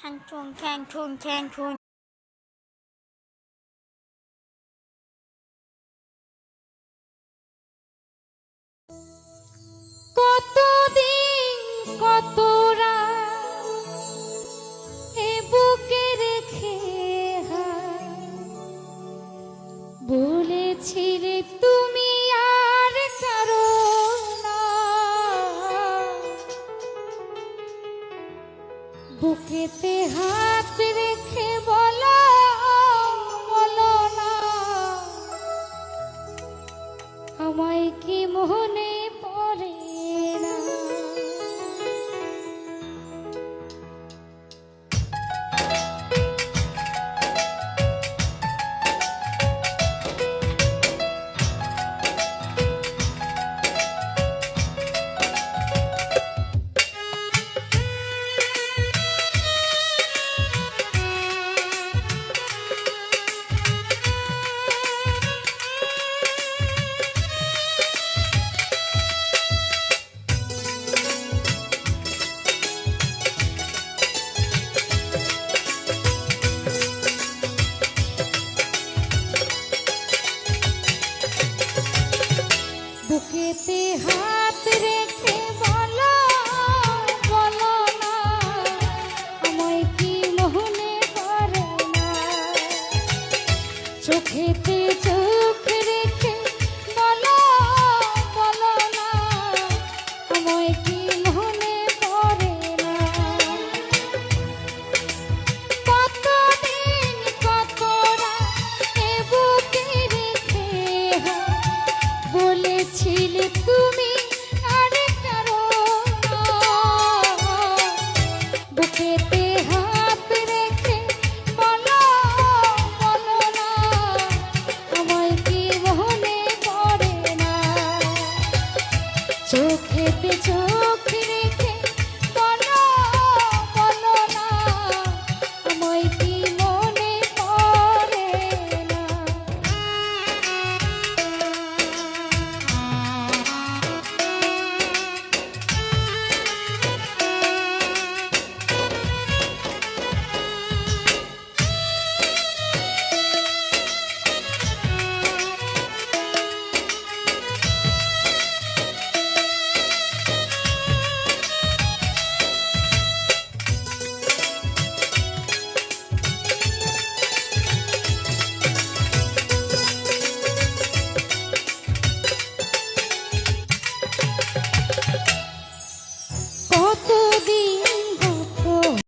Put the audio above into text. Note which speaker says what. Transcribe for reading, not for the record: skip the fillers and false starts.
Speaker 1: ঠ্যাং ঠুং।
Speaker 2: কতদিন কত রাত এ বুকে রেখে বলেছিলে তুমি আর কারো না, বুকেতে হাত রেখে বলো বলো না, আমায় কি মনে পড়ে না। বুকেতে হাত রেখে বলো বলো না, আমায় কি মনে পড়ে না। চোখেতে চোখ রেখে বলো বলো না, আমায় কি মনে পড়ে না। কতদিন কত রাত এ বুকে রেখে বলেছিলে তুমি আর কারো না, বুকেতে